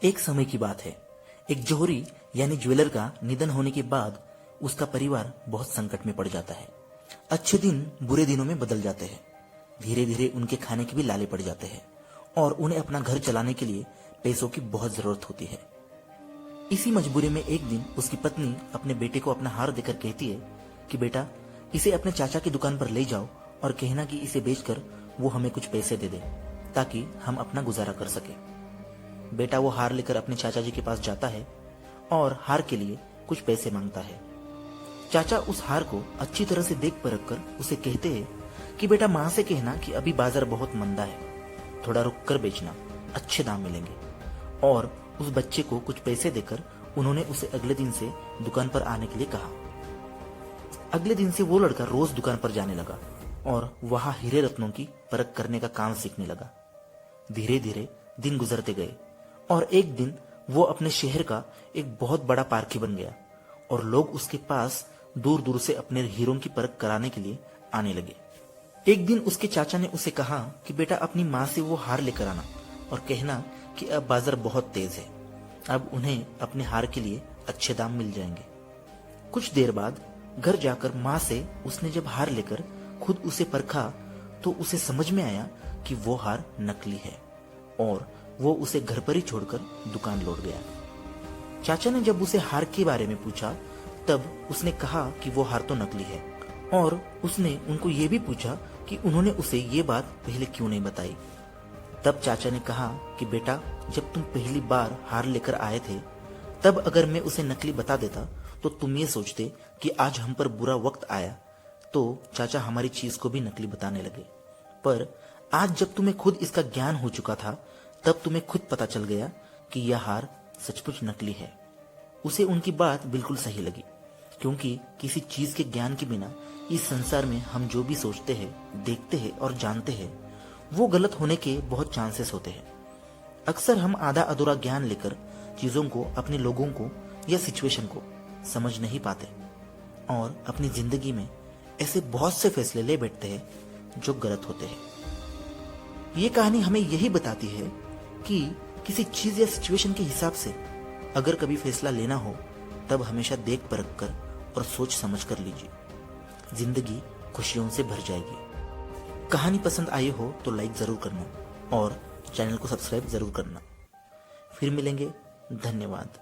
एक समय की बात है। एक जौहरी यानी ज्वेलर का निधन होने के बाद उसका परिवार बहुत संकट में पड़ जाता है। अच्छे दिन बुरे दिनों में बदल जाते हैं। धीरे धीरे उनके खाने के भी लाले पड़ जाते हैं और उन्हें अपना घर चलाने के लिए पैसों की बहुत जरूरत होती है। इसी मजबूरी में एक दिन उसकी पत्नी अपने बेटे को अपना हार देकर कहती है कि बेटा, इसे अपने चाचा की दुकान पर ले जाओ और कहना कि इसे बेचकर वो हमें कुछ पैसे दे दे ताकि हम अपना गुजारा कर सके। बेटा वो हार लेकर अपने चाचा जी के पास जाता है और हार के लिए कुछ पैसे मांगता है। चाचा उस हार को अच्छी तरह से देख परख कर उसे कहते हैं कि बेटा, माँ से कहना कि अभी बाजार बहुत मंदा है, थोड़ा रुक कर बेचना, अच्छे दाम मिलेंगे। और उस बच्चे को कुछ पैसे देकर उन्होंने उसे अगले दिन से दुकान पर आने के लिए कहा। अगले दिन से वो लड़का रोज दुकान पर जाने लगा और वहां हीरे रत्नों की परख करने का काम सीखने लगा। धीरे धीरे दिन गुजरते गए और एक दिन वो अपने शहर का एक बहुत बड़ा पारखी बन गया और लोग उसके पास दूर दूर से अपने हीरों की परख कराने के लिए आने लगे। एक दिन उसके चाचा ने उसे कहा कि बेटा, अपनी माँ से वो हार लेकर आना और कहना कि अब बाजार बहुत तेज है, अब उन्हें अपने हार के लिए अच्छे दाम मिल जाएंगे। कुछ देर बाद घर जाकर माँ से उसने जब हार लेकर खुद उसे परखा तो उसे समझ में आया कि वो हार नकली है और वो उसे घर पर ही छोड़कर दुकान लौट गया। चाचा ने जब उसे हार के बारे में पूछा तब उसने कहा कि वो हार तो नकली है और उसने उनको ये भी पूछा कि उन्होंने उसे ये बात पहले क्यों नहीं बताई। तब चाचा ने कहा कि बेटा, जब तुम पहली बार हार लेकर आए थे तब अगर मैं उसे नकली बता देता तो तुम ये सोचते कि आज हम पर बुरा वक्त आया, तो चाचा हमारी चीज को भी नकली बताने लगे। पर आज जब तुम्हें खुद इसका ज्ञान हो चुका था तब तुम्हें खुद पता चल गया कि यह हार सचमुच नकली है। उसे उनकी बात बिल्कुल सही लगी, क्योंकि किसी चीज के ज्ञान के बिना इस संसार में हम जो भी सोचते हैं, देखते हैं और जानते हैं वो गलत होने के बहुत चांसेस होते हैं। अक्सर हम आधा अधूरा ज्ञान लेकर चीजों को, अपने लोगों को या सिचुएशन को समझ नहीं पाते और अपनी जिंदगी में ऐसे बहुत से फैसले ले बैठते हैं जो गलत होते हैं। ये कहानी हमें यही बताती है कि किसी चीज या सिचुएशन के हिसाब से अगर कभी फैसला लेना हो तब हमेशा देख परख कर और सोच समझ कर लीजिए। जिंदगी खुशियों से भर जाएगी। कहानी पसंद आई हो तो लाइक जरूर करना और चैनल को सब्सक्राइब जरूर करना। फिर मिलेंगे। धन्यवाद।